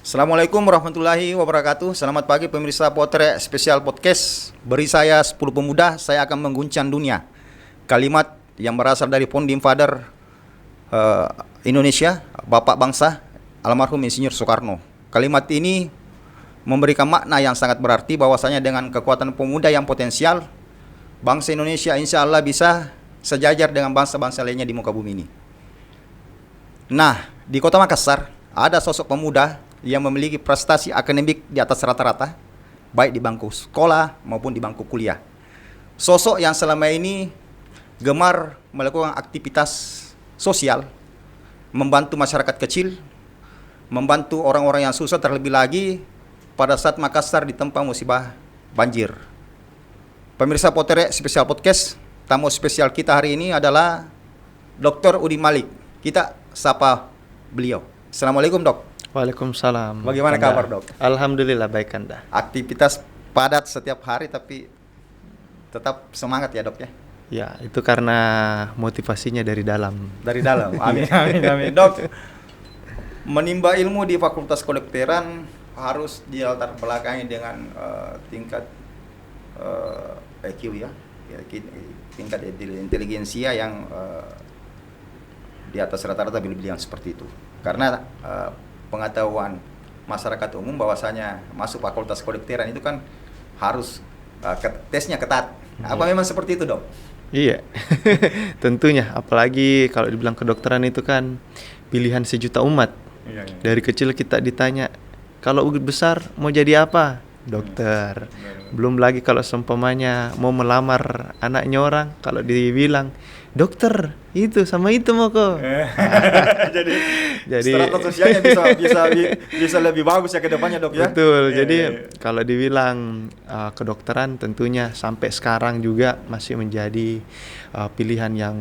Assalamualaikum warahmatullahi wabarakatuh. Selamat pagi pemirsa Potret Spesial Podcast. Beri saya 10 pemuda, saya akan mengguncang dunia. Kalimat yang berasal dari Founding Father Indonesia, Bapak Bangsa, almarhum Insinyur Soekarno. Kalimat ini memberikan makna yang sangat berarti bahwasanya dengan kekuatan pemuda yang potensial, bangsa Indonesia insya Allah bisa sejajar dengan bangsa-bangsa lainnya di muka bumi ini. Nah, di Kota Makassar ada sosok pemuda yang memiliki prestasi akademik di atas rata-rata, baik di bangku sekolah maupun di bangku kuliah. Sosok yang selama ini gemar melakukan aktivitas sosial, membantu masyarakat kecil, membantu orang-orang yang susah, terlebih lagi pada saat Makassar ditempa musibah banjir. Pemirsa Potret Spesial Podcast, tamu spesial kita hari ini adalah Dr. Udin Malik. Kita sapa beliau. Assalamualaikum, Dok. Waalaikumsalam. Bagaimana Anda? kabar, Dok? Alhamdulillah baik, Anda. Aktivitas padat setiap hari tapi tetap semangat ya, Dok ya? Ya, itu karena motivasinya dari dalam. Dari dalam. Amin, amin, amin. Dok, menimba ilmu di Fakultas Kedokteran harus dilatar belakangi dengan tingkat IQ ya, tingkat inteligensia yang di atas rata-rata beliau seperti itu. Karena pengetahuan masyarakat umum bahwasanya masuk Fakultas Kedokteran itu kan harus tesnya ketat. Apa memang seperti itu, Dok? Iya, tentunya. Apalagi kalau dibilang kedokteran itu kan pilihan sejuta umat. Iya. Dari kecil kita ditanya, kalau besar mau jadi apa? Dokter. Belum lagi kalau seumpamanya mau melamar anaknya orang, kalau dibilang dokter, itu sama itu mau kok. jadi strata sosialnya bisa lebih bagus ya ke depannya, Dok ya. Betul. Jadi kalau dibilang kedokteran tentunya sampai sekarang juga masih menjadi pilihan yang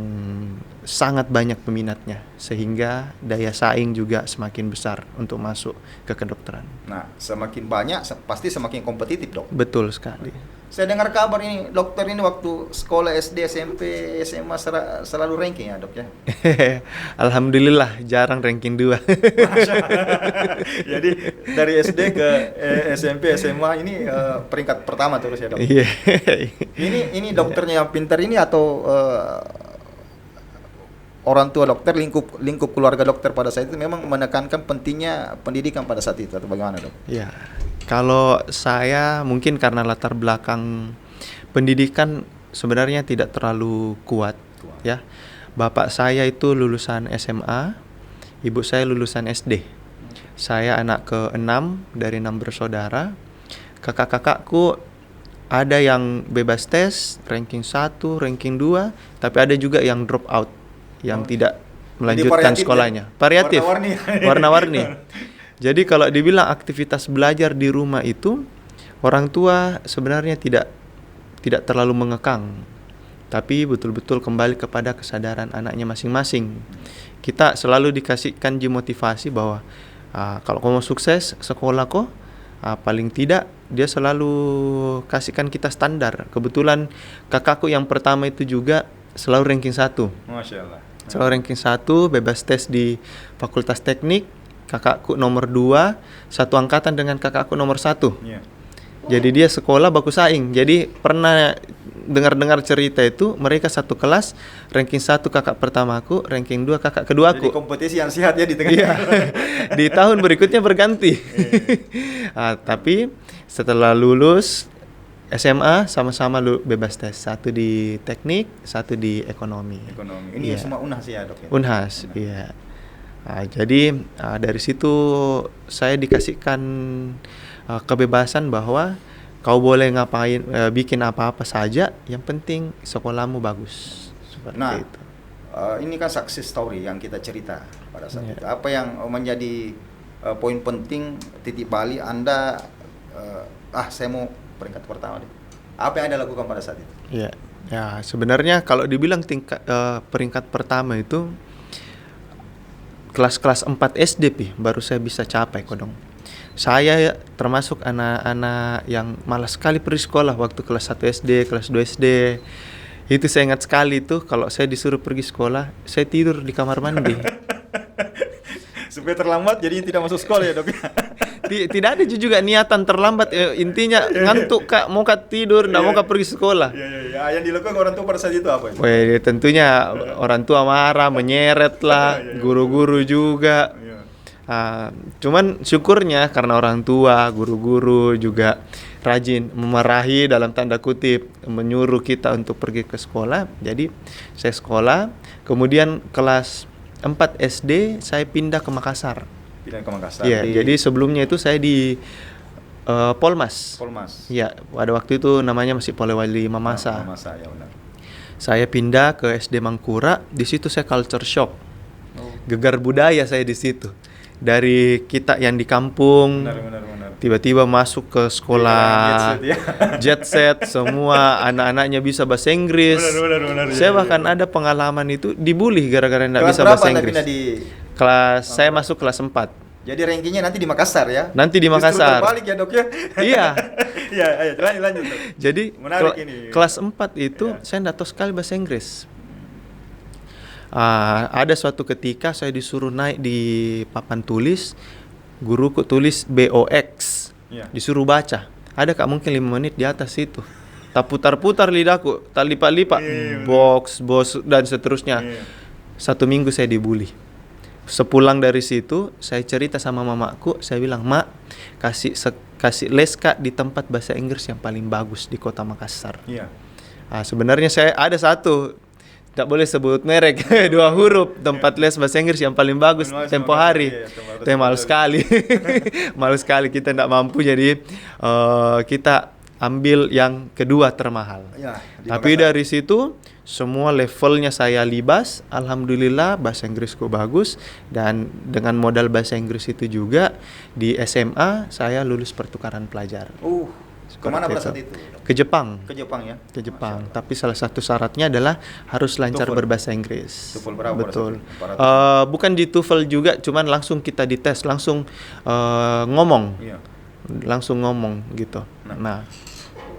sangat banyak peminatnya, sehingga daya saing juga semakin besar untuk masuk ke kedokteran. Nah, semakin banyak pasti semakin kompetitif, Dok. Betul sekali. Saya dengar kabar ini dokter ini waktu sekolah SD, SMP, SMA selalu ranking ya, Dok ya. Alhamdulillah jarang ranking 2. Jadi dari SD ke SMP, SMA ini peringkat pertama terus ya, Dok. Iya. Ini dokternya yang pintar ini atau orang tua dokter, lingkup keluarga dokter pada saat itu memang menekankan pentingnya pendidikan pada saat itu atau bagaimana, Dok? Ya, kalau saya mungkin karena latar belakang pendidikan sebenarnya tidak terlalu kuat. Ya. Bapak saya itu lulusan SMA, ibu saya lulusan SD. Saya anak ke-6 dari 6 bersaudara. Kakak-kakakku ada yang bebas tes, ranking 1, ranking 2, tapi ada juga yang drop out, yang tidak melanjutkan sekolahnya. Variatif. Warna-warni. Jadi kalau dibilang aktivitas belajar di rumah itu, orang tua sebenarnya tidak terlalu mengekang, tapi betul-betul kembali kepada kesadaran anaknya masing-masing. Kita selalu dikasihkan motivasi bahwa kalau kamu sukses sekolah kok, paling tidak dia selalu kasihkan kita standar. Kebetulan kakakku yang pertama itu juga selalu ranking 1. Masya Allah. Selalu ranking 1, bebas tes di Fakultas Teknik. Kakakku nomor 2, satu angkatan dengan kakakku nomor 1. Yeah. Jadi dia sekolah baku saing. Jadi pernah dengar cerita itu, mereka satu kelas, ranking 1 kakak pertamaku, ranking 2 kakak keduaku. Jadi kompetisi yang sehat ya di tengah. Iya. Di tahun berikutnya berganti. Tapi setelah lulus SMA sama-sama bebas tes. Satu di teknik, satu di ekonomi. Ini semua Unhas ya, Dok ya? Unhas, iya. Jadi dari situ saya dikasihkan kebebasan bahwa kau boleh ngapain, bikin apa-apa saja, yang penting sekolahmu bagus. Seperti itu. Ini kan success story yang kita cerita pada saat itu. Apa yang menjadi poin penting titik balik Anda, saya mau peringkat pertama deh. Apa yang Anda lakukan pada saat itu? Iya. Ya, sebenarnya kalau dibilang peringkat pertama itu kelas 4 SD baru saya bisa capai kodong. Saya termasuk anak-anak yang malas sekali pergi sekolah waktu kelas 1 SD, kelas 2 SD. Itu saya ingat sekali tuh, kalau saya disuruh pergi sekolah, saya tidur di kamar mandi. Supaya terlambat jadi tidak masuk sekolah ya, Dok. Tidak ada juga niatan terlambat. Intinya ngantuk kak, mau kak tidur, nggak mau kak pergi sekolah. Yang dilakukan orang tua pada saat itu apa? Weh, tentunya orang tua marah, menyeret lah, guru-guru juga. Cuman syukurnya karena orang tua, guru-guru juga rajin memarahi dalam tanda kutip, menyuruh kita untuk pergi ke sekolah. Jadi saya sekolah, kemudian kelas 4 SD saya pindah ke Makassar. Pindah ke Makassar. Iya, jadi sebelumnya itu saya di Polmas. Iya, pada waktu itu namanya masih Polewali Mamasa. Mamasa, ya benar. Saya pindah ke SD Mangkura, di situ saya culture shock. Gegar budaya saya di situ. Dari kita yang di kampung, Benar. tiba-tiba masuk ke sekolah jet set, semua anak-anaknya bisa bahasa Inggris. Benar, Saya bahkan ada pengalaman itu dibully gara-gara tidak bisa berapa bahasa Anda Inggris. pindah Saya masuk kelas 4. Jadi rankingnya nanti di Makassar ya? Nanti di Justru Makassar. terbalik ya dok ya? Iya. Iya, ayo lanjut dok. Jadi Menarik ini. kelas 4 itu saya tidak tahu sekali bahasa Inggris. Ada suatu ketika saya disuruh naik di papan tulis, guruku tulis BOX, disuruh baca. Ada kak mungkin 5 menit di atas itu. Tak putar-putar lidahku, tak lipat-lipat, box, dan seterusnya. 1 minggu saya dibully. Sepulang dari situ, saya cerita sama mamaku, saya bilang, "Mak, kasih les kak di tempat bahasa Inggris yang paling bagus di kota Makassar." Sebenarnya saya ada satu, tidak boleh sebut merek, 2 huruf, tempat les bahasa Inggris yang paling bagus, Tempo Hari. Malu sekali. Malu sekali, kita tidak mampu, jadi kita ambil yang kedua termahal. Tapi dari situ semua levelnya saya libas, alhamdulillah bahasa Inggrisku bagus, dan dengan modal bahasa Inggris itu juga di SMA saya lulus pertukaran pelajar. Kemana pada saat itu? Ke Jepang. Ke Jepang ya? Ke Jepang. Tapi salah satu syaratnya adalah harus lancar berbahasa Inggris. TOEFL berapa? Betul. Bukan di TOEFL juga, cuman langsung kita dites, langsung ngomong. Langsung ngomong gitu. Nah,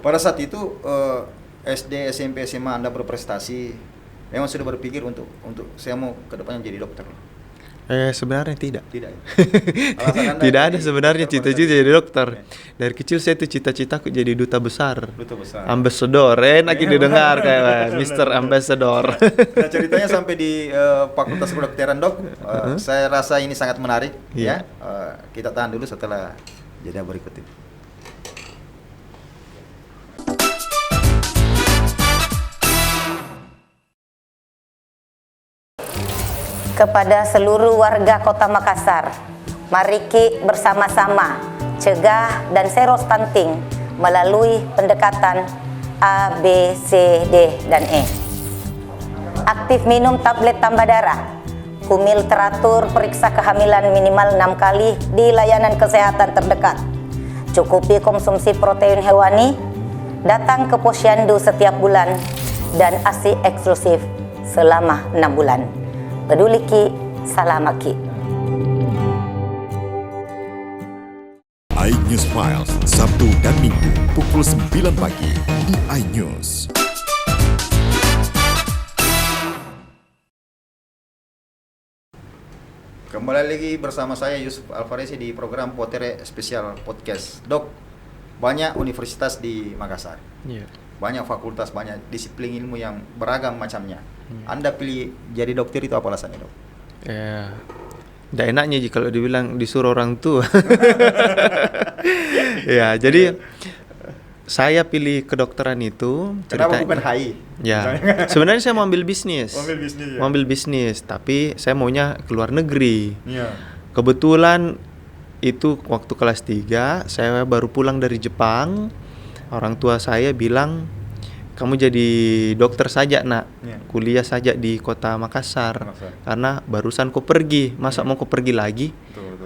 pada saat itu SD, SMP, SMA Anda berprestasi, memang sudah berpikir untuk saya mau ke depannya jadi dokter? Sebenarnya tidak. Tidak. Tidak ada sebenarnya cita-cita jadi dokter. Dari kecil saya tuh cita-citaku jadi duta besar. Ambassador, enak didengar kayak Mr. Ambassador. Nah, ceritanya sampai di Fakultas Kedokteran dok, saya rasa ini sangat menarik. Ya, kita tahan dulu setelah jeda berikut ini. Kepada seluruh warga Kota Makassar, mari kita bersama-sama cegah dan sero stunting melalui pendekatan A, B, C, D, dan E. Aktif minum tablet tambah darah. Kumil teratur periksa kehamilan minimal 6 kali di layanan kesehatan terdekat. Cukupi konsumsi protein hewani. Datang ke posyandu setiap bulan dan ASI eksklusif selama 6 bulan. Peduli Ki, Salama Ki. iNews Files, Sabtu dan Minggu pukul 9 pagi di iNews. Kembali lagi bersama saya Yusuf Alvarez di program Potere Spesial Podcast. Dok, banyak universitas di Makassar. Banyak fakultas, banyak disiplin ilmu yang beragam macamnya. Anda pilih jadi dokter itu apa alasannya dok? Tidak enaknya kalau dibilang disuruh orang tua. Ya, jadi saya pilih kedokteran itu. Kenapa bukan HI? Ya, sebenarnya saya mau ambil bisnis. Mau ambil bisnis, tapi saya maunya keluar negeri. Kebetulan itu waktu kelas 3, saya baru pulang dari Jepang. Orang tua saya bilang, kamu jadi dokter saja nak, kuliah saja di kota Makassar. Karena barusan kau pergi, masa mau kau pergi lagi?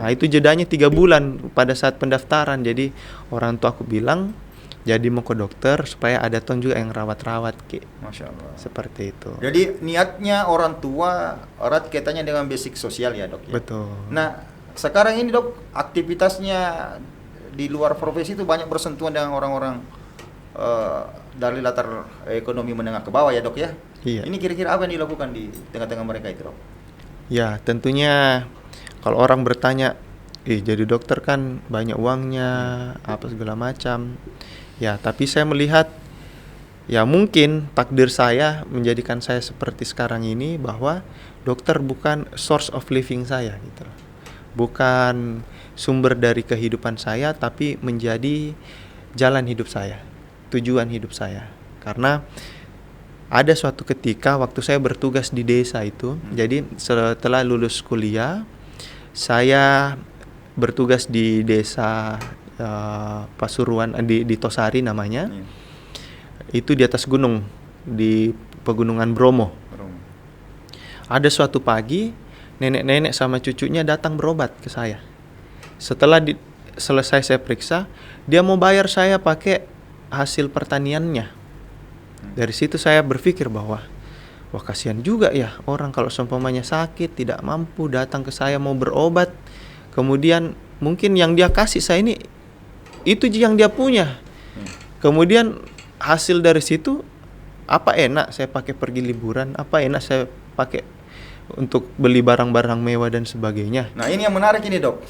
Nah itu jedanya 3 bulan pada saat pendaftaran. Jadi orang tua aku bilang, jadi mau ke dokter supaya ada tong juga yang rawat-rawat Ki. Masya Allah. Seperti itu. Jadi niatnya orang tua erat kaitannya dengan basic sosial ya dok ya? Betul. Nah sekarang ini dok, aktivitasnya di luar profesi itu banyak bersentuhan dengan orang-orang dari latar ekonomi menengah ke bawah ya dok ya? Iya. Ini kira-kira apa yang dilakukan di tengah-tengah mereka itu dok? Ya tentunya kalau orang bertanya jadi dokter kan banyak uangnya, apa segala macam. Ya, tapi saya melihat ya mungkin takdir saya menjadikan saya seperti sekarang ini, bahwa dokter bukan source of living saya gitu. Bukan sumber dari kehidupan saya, tapi menjadi jalan hidup saya, tujuan hidup saya. Karena ada suatu ketika waktu saya bertugas di desa itu, jadi setelah lulus kuliah, saya bertugas di desa Pasuruan, di Tosari namanya. Itu di atas gunung, di pegunungan Bromo. Ada suatu pagi, nenek-nenek sama cucunya datang berobat ke saya. Setelah selesai saya periksa, dia mau bayar saya pakai hasil pertaniannya. Dari situ saya berpikir bahwa, wah kasihan juga ya orang kalau seumpamanya sakit, tidak mampu datang ke saya mau berobat. Kemudian mungkin yang dia kasih saya ini, itu yang dia punya. Kemudian hasil dari situ, apa enak saya pakai pergi liburan, apa enak saya pakai untuk beli barang-barang mewah dan sebagainya. Nah ini yang menarik ini dok,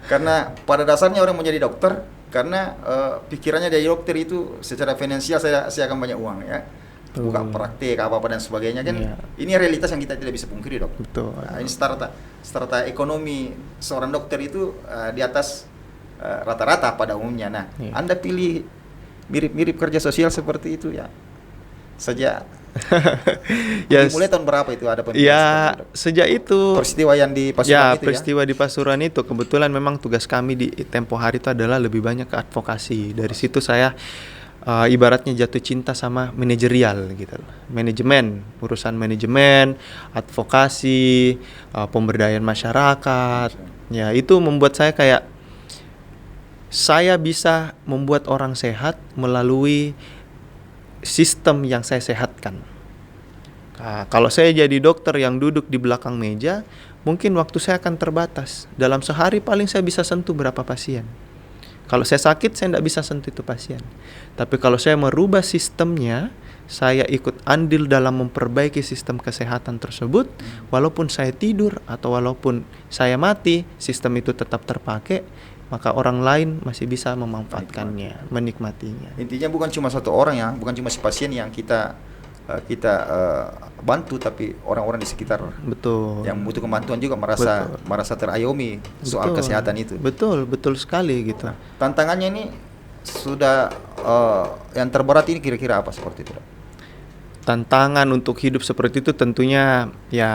karena pada dasarnya orang menjadi dokter karena pikirannya dari dokter itu secara finansial saya akan banyak uang ya, buka praktek apa-apa dan sebagainya kan. Iya. Ini realitas yang kita tidak bisa pungkiri dok. Betul. Nah, ini starta ekonomi seorang dokter itu di atas rata-rata pada umumnya. Nah, Iya. Anda pilih mirip-mirip kerja sosial seperti itu ya. Sejak mulai tahun berapa itu ada pemikiran Ya, seperti itu, Dok? sejak itu Peristiwa yang di Pasuruan ya, itu peristiwa di Pasuruan itu kebetulan memang tugas kami di tempo hari itu adalah lebih banyak ke advokasi. Dari situ saya ibaratnya jatuh cinta sama manajerial gitu. Manajemen, urusan manajemen, advokasi, pemberdayaan masyarakat. Ya, itu membuat saya kayak saya bisa membuat orang sehat melalui sistem yang saya sehatkan. Nah, kalau saya jadi dokter yang duduk di belakang meja, mungkin waktu saya akan terbatas. Dalam sehari paling saya bisa sentuh berapa pasien. Kalau saya sakit, saya tidak bisa sentuh itu pasien. Tapi kalau saya merubah sistemnya, saya ikut andil dalam memperbaiki sistem kesehatan tersebut, walaupun saya tidur atau walaupun saya mati, sistem itu tetap terpakai, maka orang lain masih bisa memanfaatkannya, menikmatinya. Intinya bukan cuma satu orang ya, bukan cuma si pasien yang kita bantu, tapi orang-orang di sekitar Betul. yang butuh kembantuan juga merasa terayomi soal Betul. kesehatan itu. Betul sekali gitu. Tantangannya ini sudah yang terberat ini kira-kira apa seperti itu, Dok? Tantangan untuk hidup seperti itu tentunya ya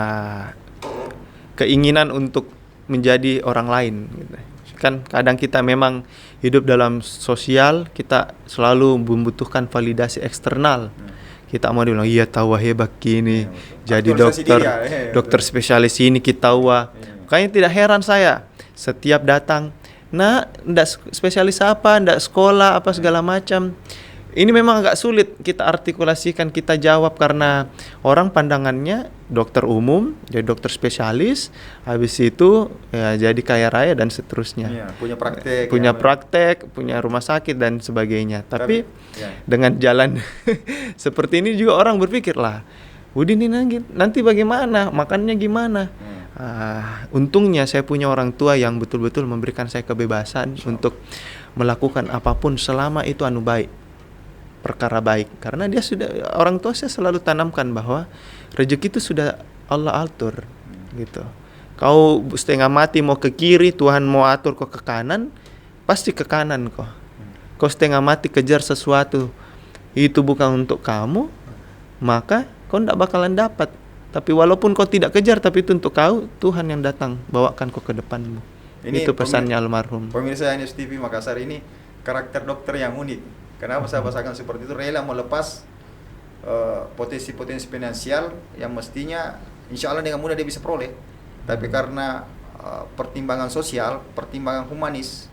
keinginan untuk menjadi orang lain gitu. Kan kadang kita memang hidup dalam sosial, kita selalu membutuhkan validasi eksternal. Kita mau dibilang, iya tahu hebat gini, jadi dokter spesialis ini kita tahu. Kayaknya tidak heran saya setiap datang, nah ndak spesialis apa, ndak sekolah apa segala macam. Ini memang agak sulit kita artikulasikan, kita jawab karena orang pandangannya dokter umum, jadi dokter spesialis, habis itu ya jadi kaya raya dan seterusnya. Iya, punya praktek, punya rumah sakit dan sebagainya. Tapi dengan jalan seperti ini juga orang berpikir lah, Udin ini nanti bagaimana, makannya gimana? Untungnya saya punya orang tua yang betul-betul memberikan saya kebebasan untuk melakukan apapun selama itu baik. Perkara baik, karena dia sudah, orang tua saya selalu tanamkan bahwa rezeki itu sudah Allah atur gitu. Kau setengah mati mau ke kiri, Tuhan mau atur kau ke kanan, pasti ke kanan kau. Kau setengah mati kejar sesuatu itu bukan untuk kamu, maka kau tidak bakalan dapat. Tapi walaupun kau tidak kejar, tapi itu untuk kau, Tuhan yang datang bawakan kau ke depanmu. Itu pesannya almarhum. Pemirsa NS TV Makassar, ini karakter dokter yang unik. Kenapa saya bahasakan seperti itu? Rela melepas potensi-potensi finansial yang mestinya insya Allah dengan mudah dia bisa peroleh. Tapi karena pertimbangan sosial, pertimbangan humanis,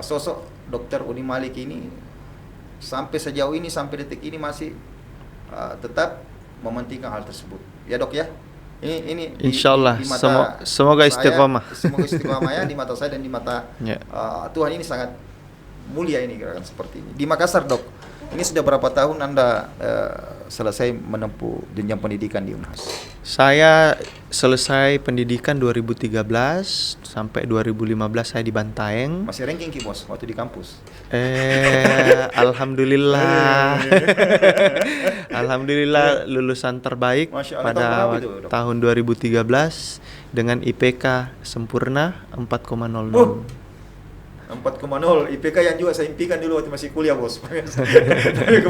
sosok Dr. Udin Malik ini sampai sejauh ini, sampai detik ini masih tetap mementingkan hal tersebut. Ya dok ya? Ini insya Allah, semoga istiqomah. Semoga istiqomah ya di mata saya dan di mata Tuhan. Ini sangat mulia ini gerakan seperti ini. Di Makassar dok, ini sudah berapa tahun Anda selesai menempuh jenjang pendidikan di Unhas? Saya selesai pendidikan 2013 sampai 2015 saya di Bantaeng. Masih ranking Ki Bos waktu di kampus. Alhamdulillah. Alhamdulillah lulusan terbaik Masya Allah, pada tahun berapa itu, Dok? tahun 2013 dengan IPK sempurna 4,06. 4,0 IPK yang juga saya impikan dulu waktu masih kuliah Bos. Tapi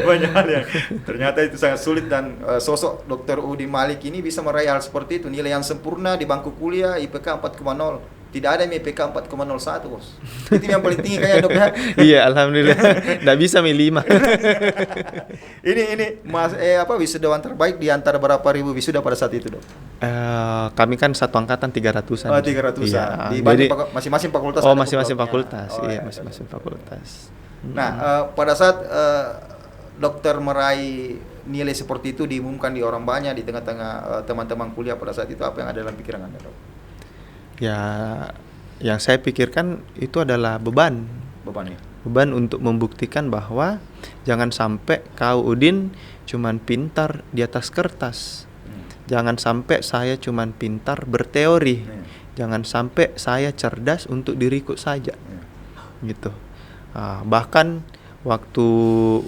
banyak hal yang ternyata itu sangat sulit, dan sosok Dr. Udi Malik ini bisa meraih hal seperti itu, nilai yang sempurna di bangku kuliah, IPK 4,0. Tidak ada yang IPK 4,01 Bos. Itu yang paling tinggi kayaknya Dok ya. Iya, alhamdulillah. Nggak bisa milih 5. Ini Mas wisudawan terbaik di antara berapa ribu wisuda pada saat itu Dok? Kami kan satu angkatan 300-an. Oh, 300-an. Iya, Dibanding jadi- masing-masing fakultas. Oh, ada masing-masing fakultasnya. fakultas. Oh, Iya, iya. masing-masing fakultas. Nah, pada saat dokter meraih nilai seperti itu diumumkan di orang banyak di tengah-tengah teman-teman kuliah pada saat itu, apa yang ada dalam pikiran Anda, Dok? Ya, yang saya pikirkan itu adalah beban. Bebannya. Beban untuk membuktikan bahwa jangan sampai kau Udin cuman pintar di atas kertas. Jangan sampai saya cuman pintar berteori. Jangan sampai saya cerdas untuk diriku saja. Gitu. Bahkan waktu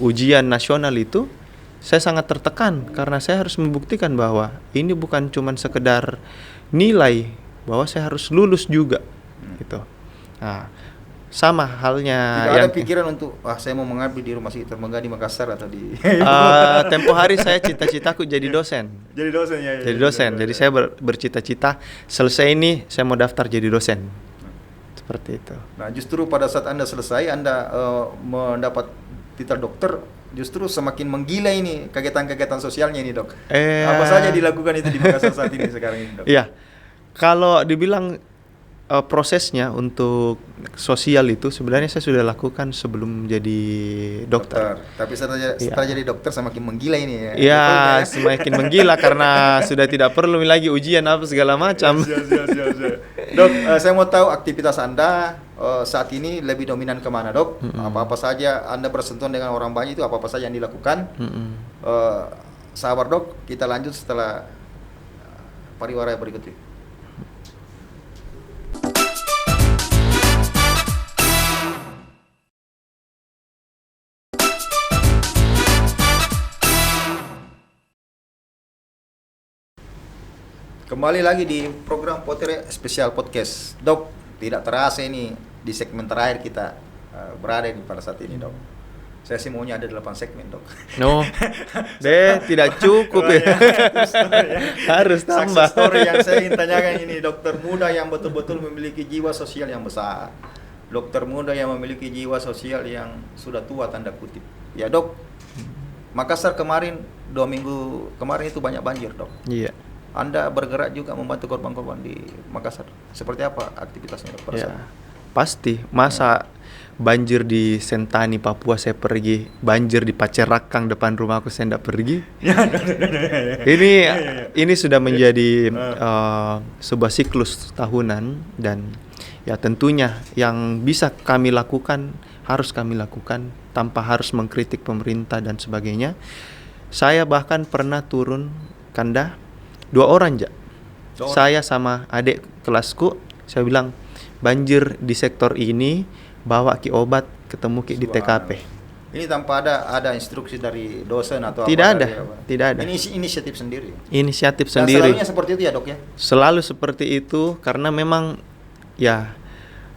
ujian nasional itu saya sangat tertekan karena saya harus membuktikan bahwa ini bukan cuman sekedar nilai, bahwa saya harus lulus juga. Gitu. Nah, sama halnya Tidak yang ada pikiran untuk saya mau mengabdi di Rumah Sakit Termegah di Makassar atau di tempo hari saya cita-citaku jadi dosen. jadi dosen ya. Jadi dosen. Jadi saya bercita-cita selesai ini saya mau daftar jadi dosen. Seperti itu. Nah, justru pada saat Anda selesai, Anda mendapat titel dokter, justru semakin menggila ini kegiatan-kegiatan sosialnya ini, Dok. Apa saja dilakukan itu di Makassar saat ini sekarang ini, Dok? Iya. Kalau dibilang prosesnya untuk sosial itu sebenarnya saya sudah lakukan sebelum jadi dokter. Tapi setelah jadi dokter semakin menggila ini ya. Iya, semakin menggila karena sudah tidak perlu lagi ujian apa segala macam. Siap. Dok, saya mau tahu aktivitas Anda saat ini lebih dominan kemana, Dok? Apa-apa saja Anda bersentuhan dengan orang banyak itu, apa-apa saja yang dilakukan? Sabar, Dok. Kita lanjut setelah pariwara berikut ini. Kembali lagi di program Potere Spesial Podcast. Dok, tidak terasa ini di segmen terakhir kita berada di pada saat ini, Dok. Saya sih maunya ada 8 segmen, Dok. No, tidak cukup ya. Harus tambah. Success story yang saya ingin tanyakan ini, dokter muda yang betul-betul memiliki jiwa sosial yang besar. Dokter muda yang memiliki jiwa sosial yang sudah tua, tanda kutip. Ya, Dok. Makassar kemarin, 2 minggu kemarin itu banyak banjir, Dok. Iya. Anda bergerak juga membantu korban-korban di Makassar. Seperti apa aktivitasnya, Dok? pada Ya, saat? pasti. Masa banjir di Sentani, Papua saya pergi, banjir di Pacerakang depan rumahku saya tidak pergi. Ini sudah menjadi sebuah siklus tahunan, dan ya tentunya yang bisa kami lakukan harus kami lakukan tanpa harus mengkritik pemerintah dan sebagainya. Saya bahkan pernah turun Kanda 2 orang aja. Saya sama adik kelasku, saya bilang banjir di sektor ini, bawa ki obat, ketemu ki di TKP. Ini tanpa ada instruksi dari dosen atau Tidak apa? ada, tidak ada. Ini inisiatif sendiri. Inisiatif Dan sendiri. selalunya seperti itu ya, Dok ya? Selalu seperti itu karena memang ya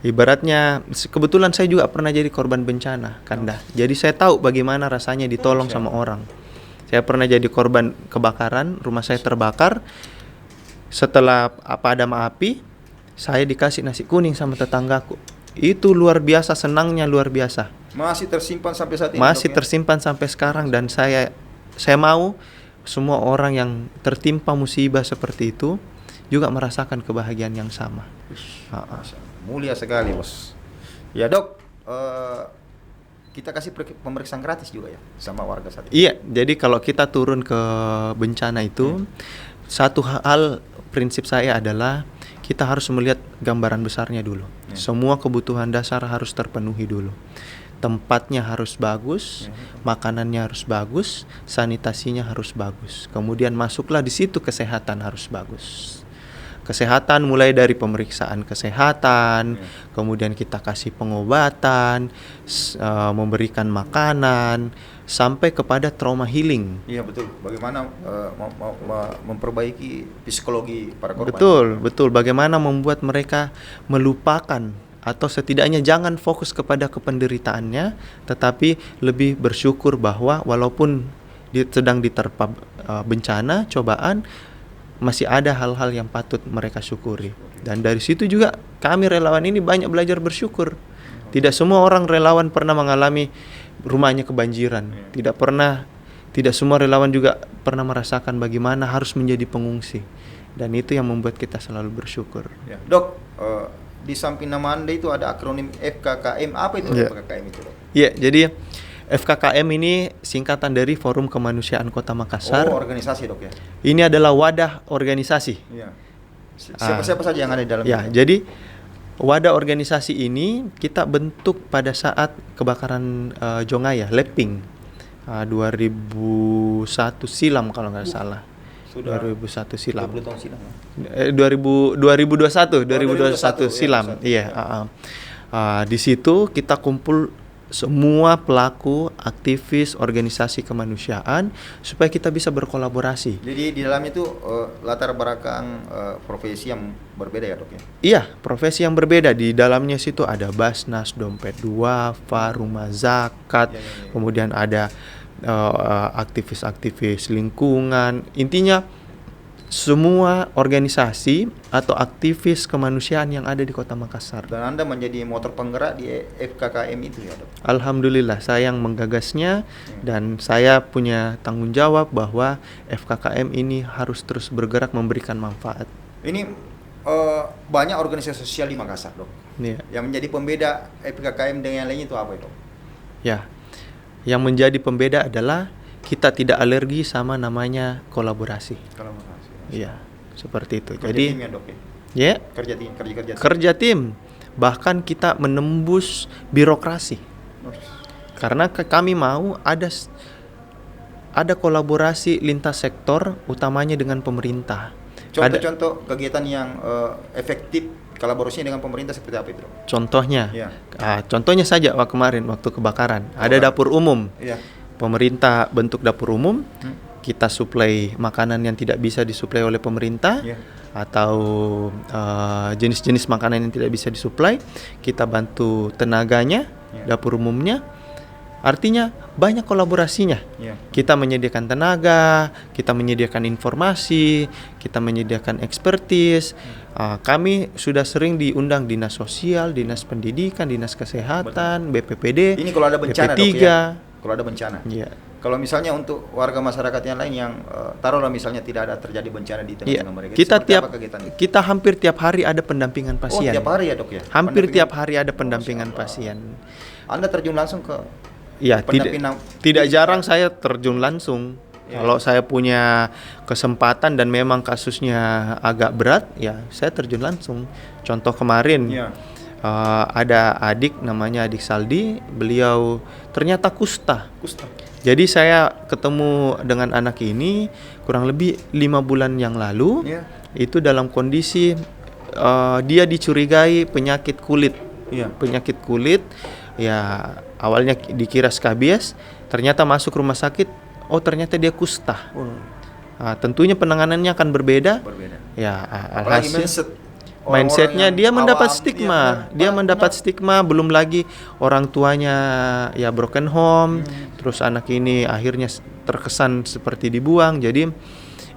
ibaratnya kebetulan saya juga pernah jadi korban bencana, Kanda. Jadi saya tahu bagaimana rasanya ditolong sama orang. Saya pernah jadi korban kebakaran, rumah saya terbakar. Setelah padam api, saya dikasih nasi kuning sama tetanggaku. Itu luar biasa, senangnya luar biasa. Masih tersimpan sampai saat ini, Masih Dok, ya? tersimpan sampai sekarang, dan saya mau semua orang yang tertimpa musibah seperti itu juga merasakan kebahagiaan yang sama. Mulia sekali, Bos. Ya, Dok, kita kasih pemeriksaan gratis juga ya sama warga saat ini. Iya, jadi kalau kita turun ke bencana itu, satu hal prinsip saya adalah kita harus melihat gambaran besarnya dulu. Semua kebutuhan dasar harus terpenuhi dulu. tempatnya harus bagus, makanannya harus bagus, sanitasinya harus bagus. Kemudian masuklah di situ kesehatan harus bagus. Kesehatan mulai dari pemeriksaan kesehatan, kemudian kita kasih pengobatan, memberikan makanan, sampai kepada trauma healing. Iya betul. Bagaimana memperbaiki psikologi para korban. Betul. Bagaimana membuat mereka melupakan atau setidaknya jangan fokus kepada kependeritaannya, tetapi lebih bersyukur bahwa walaupun sedang diterpa bencana, cobaan, masih ada hal-hal yang patut mereka syukuri. Dan dari situ juga kami relawan ini banyak belajar bersyukur. Tidak semua orang relawan pernah mengalami rumahnya kebanjiran. Tidak semua relawan juga pernah merasakan bagaimana harus menjadi pengungsi. Dan itu yang membuat kita selalu bersyukur. Ya. Dok, di samping nama Anda itu ada akronim FKKM. Apa itu FKKM itu, Dok? Ya, jadi FKKM ini singkatan dari Forum Kemanusiaan Kota Makassar. Oh, organisasi, Dok ya. Ini adalah wadah organisasi. Iya. Siapa saja yang ada di dalamnya? Ya, jadi wadah organisasi ini kita bentuk pada saat kebakaran Jongaya, Leping, 2001 silam kalau nggak salah. Sudah 2001 silam. 20 tahun silam. 2021 silam. Iya. Di situ kita kumpul semua pelaku, aktivis, organisasi kemanusiaan supaya kita bisa berkolaborasi. Jadi di dalamnya itu latar belakang profesi yang berbeda ya, Dok ya? Iya, profesi yang berbeda. Di dalamnya situ ada Basnas, Dompet Duafa, Rumah Zakat, kemudian ada aktivis-aktivis lingkungan. Intinya semua organisasi atau aktivis kemanusiaan yang ada di Kota Makassar. Dan Anda menjadi motor penggerak di FKKM itu ya, Dok? Alhamdulillah, saya yang menggagasnya dan saya punya tanggung jawab bahwa FKKM ini harus terus bergerak memberikan manfaat. Ini banyak organisasi sosial di Makassar, Dok. Iya. Yang menjadi pembeda FKKM dengan yang lainnya itu apa, Dok? Ya, yang menjadi pembeda adalah kita tidak alergi sama namanya kolaborasi. Iya, seperti itu. Kerja jadi tim ya, Dok ya? Ya, kerja tim. Bahkan kita menembus birokrasi. Karena kami mau ada kolaborasi lintas sektor, utamanya dengan pemerintah. Contoh-contoh kegiatan yang efektif kolaborasinya dengan pemerintah seperti apa itu, Dok? Contohnya, Ya. Contohnya saja kemarin waktu kebakaran, ada dapur umum. Iya. Pemerintah bentuk dapur umum, kita suplai makanan yang tidak bisa disuplai oleh pemerintah, atau jenis-jenis makanan yang tidak bisa disuplai, kita bantu tenaganya, dapur umumnya. Artinya banyak kolaborasinya. Kita menyediakan tenaga, kita menyediakan informasi, kita menyediakan expertise. Kami sudah sering diundang Dinas Sosial, Dinas Pendidikan, Dinas Kesehatan, BPPD, Ini kalau ada bencana, BP3. Dok ya? Kalau ada bencana. Iya. Kalau misalnya untuk warga masyarakat yang lain yang taruhlah misalnya tidak ada terjadi bencana di tengah-tengah mereka. Kita hampir tiap hari ada pendampingan pasien. Oh, tiap hari ya, Dok ya? Hampir tiap hari ada pendampingan pasien. Anda terjun langsung ke Ya, tidak jarang saya terjun langsung. Kalau saya punya kesempatan dan memang kasusnya agak berat, ya saya terjun langsung. Contoh kemarin, ada adik namanya Adik Saldi, beliau ternyata kusta. Jadi saya ketemu dengan anak ini kurang lebih 5 bulan yang lalu. Itu dalam kondisi dia dicurigai penyakit kulit. Penyakit kulit, ya awalnya dikira skabies, ternyata masuk rumah sakit, oh ternyata dia kusta. Tentunya penanganannya akan berbeda. Ya, alhasil mindsetnya dia mendapat stigma, stigma. Belum lagi orang tuanya ya broken home, terus anak ini akhirnya terkesan seperti dibuang. Jadi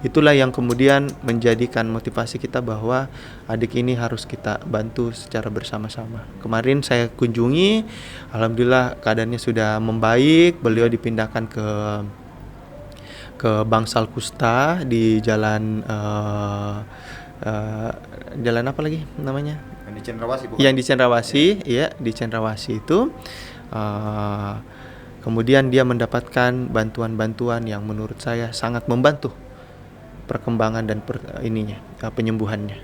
itulah yang kemudian menjadikan motivasi kita bahwa adik ini harus kita bantu secara bersama-sama. Kemarin saya kunjungi, alhamdulillah keadaannya sudah membaik. Beliau dipindahkan ke Bangsal Kusta di jalan jalan apa lagi namanya? Yang di Cendrawasih, bukan? Yang di Cendrawasih, iya, di Cendrawasih itu. Kemudian dia mendapatkan bantuan-bantuan yang menurut saya sangat membantu perkembangan dan penyembuhannya.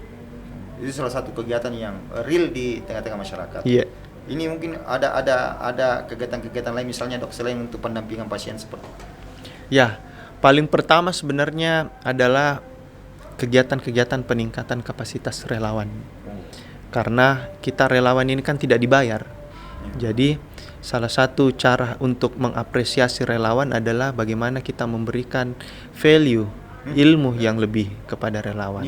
Itu salah satu kegiatan yang real di tengah-tengah masyarakat. Iya. Ini mungkin ada kegiatan-kegiatan lain misalnya dok selain untuk pendampingan pasien seperti Ya, paling pertama sebenarnya adalah kegiatan-kegiatan peningkatan kapasitas relawan. Karena kita relawan ini kan tidak dibayar. Jadi salah satu cara untuk mengapresiasi relawan adalah bagaimana kita memberikan value, ilmu yang lebih kepada relawan.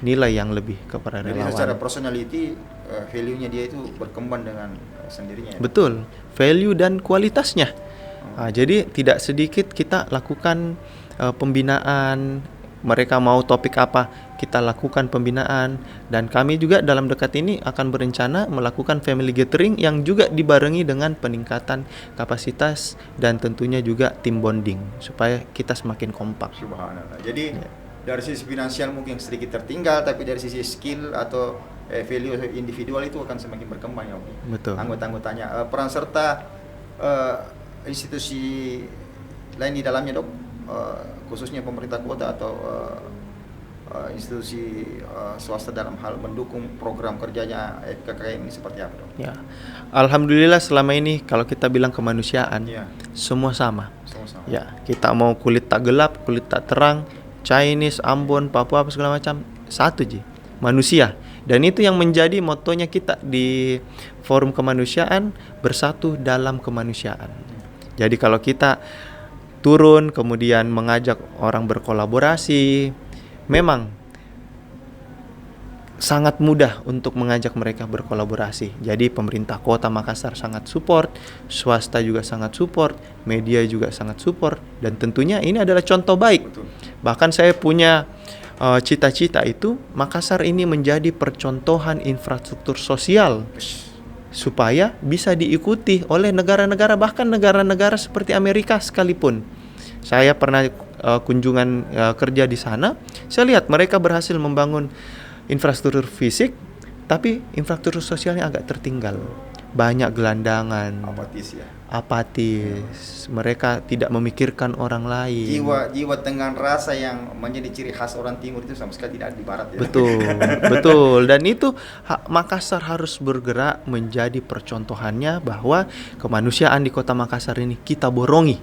Nilai yang lebih kepada Jadi relawan. secara personality value-nya dia itu berkembang dengan sendirinya. Betul, value dan kualitasnya. Jadi tidak sedikit kita lakukan pembinaan. Mereka mau topik apa, kita lakukan pembinaan. Dan kami juga dalam dekat ini akan berencana melakukan family gathering yang juga dibarengi dengan peningkatan kapasitas dan tentunya juga tim bonding supaya kita semakin kompak. Subhanallah. Jadi dari sisi finansial mungkin sedikit tertinggal, tapi dari sisi skill atau value individual itu akan semakin berkembang ya. Betul. Anggota-anggotanya, peran serta institusi lain di dalamnya dok, khususnya pemerintah kota atau institusi swasta dalam hal mendukung program kerjanya FKKM ini seperti apa dok? Ya, alhamdulillah selama ini kalau kita bilang kemanusiaan, semua sama. Ya, kita mau kulit tak gelap, kulit tak terang, Chinese, Ambon, Papua apa segala macam, satu ji, manusia. Dan itu yang menjadi motonya kita di Forum Kemanusiaan, bersatu dalam kemanusiaan. Jadi kalau kita turun kemudian mengajak orang berkolaborasi, memang sangat mudah untuk mengajak mereka berkolaborasi. Jadi pemerintah Kota Makassar sangat support, swasta juga sangat support, media juga sangat support, dan tentunya ini adalah contoh baik. Betul. Bahkan saya punya cita-cita itu Makassar ini menjadi percontohan infrastruktur sosial supaya bisa diikuti oleh negara-negara, bahkan negara-negara seperti Amerika sekalipun. Saya pernah kunjungan kerja di sana, saya lihat mereka berhasil membangun infrastruktur fisik, tapi infrastruktur sosialnya agak tertinggal. Banyak gelandangan, apatis. Mereka tidak memikirkan orang lain. Jiwa dengan rasa yang menjadi ciri khas orang timur itu sama sekali tidak ada di barat ya. Betul, betul. Dan itu Makassar harus bergerak menjadi percontohannya bahwa kemanusiaan di Kota Makassar ini kita borongi.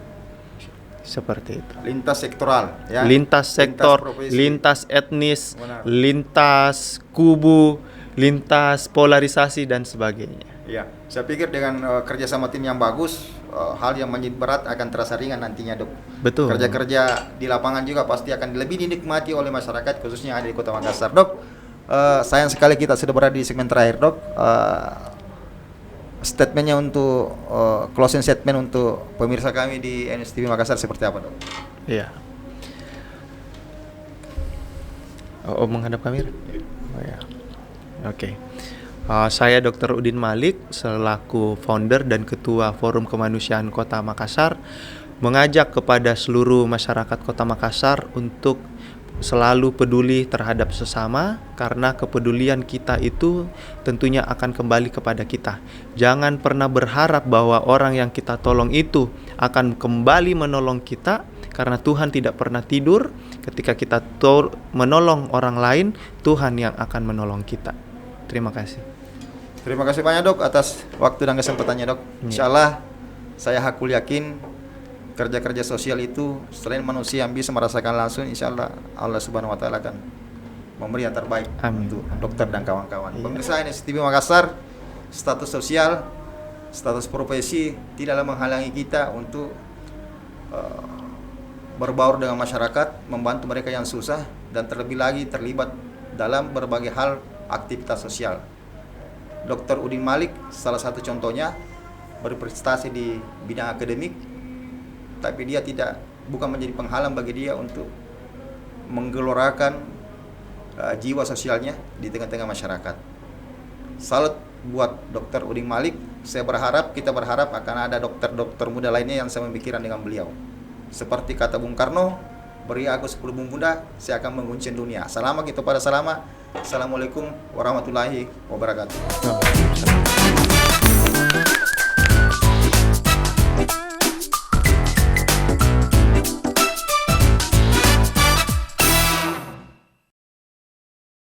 Seperti itu. Lintas sektoral ya. Lintas sektor, lintas etnis, lintas kubu, lintas polarisasi dan sebagainya. Ya, saya pikir dengan kerjasama tim yang bagus, hal yang menjadi berat akan terasa ringan nantinya dok. Betul. Kerja-kerja di lapangan juga pasti akan lebih dinikmati oleh masyarakat khususnya yang ada di Kota Makassar dok. Sayang sekali kita sudah berada di segmen terakhir dok. Statementnya untuk closing statement untuk pemirsa kami di NSTV Makassar seperti apa dok? Iya. Oh, menghadap kamera? Oh ya. Oke. Saya Dr. Udin Malik selaku founder dan ketua Forum Kemanusiaan Kota Makassar mengajak kepada seluruh masyarakat Kota Makassar untuk selalu peduli terhadap sesama, karena kepedulian kita itu tentunya akan kembali kepada kita. Jangan pernah berharap bahwa orang yang kita tolong itu akan kembali menolong kita, karena Tuhan tidak pernah tidur. Ketika kita menolong orang lain, Tuhan yang akan menolong kita. Terima kasih. Terima kasih banyak dok atas waktu dan kesempatannya dok. Insyaallah saya hakul yakin kerja-kerja sosial itu selain manusia yang bisa merasakan langsung, insyaallah Allah Subhanahu wa taala akan memberi yang terbaik untuk dokter dan kawan-kawan. Pemirsa NSTV Makassar, status sosial, status profesi tidaklah menghalangi kita untuk berbaur dengan masyarakat, membantu mereka yang susah, dan terlebih lagi terlibat dalam berbagai hal aktivitas sosial. Dr. Udin Malik salah satu contohnya, berprestasi di bidang akademik, tapi dia bukan menjadi penghalang bagi dia untuk menggelorakan jiwa sosialnya di tengah-tengah masyarakat. Salut buat Dr. Udin Malik. Kita berharap akan ada dokter-dokter muda lainnya yang sama pemikiran dengan beliau. Seperti kata Bung Karno, beri aku 10 muda, saya akan menguncin dunia. Selama kita pada selama. Assalamualaikum warahmatullahi wabarakatuh.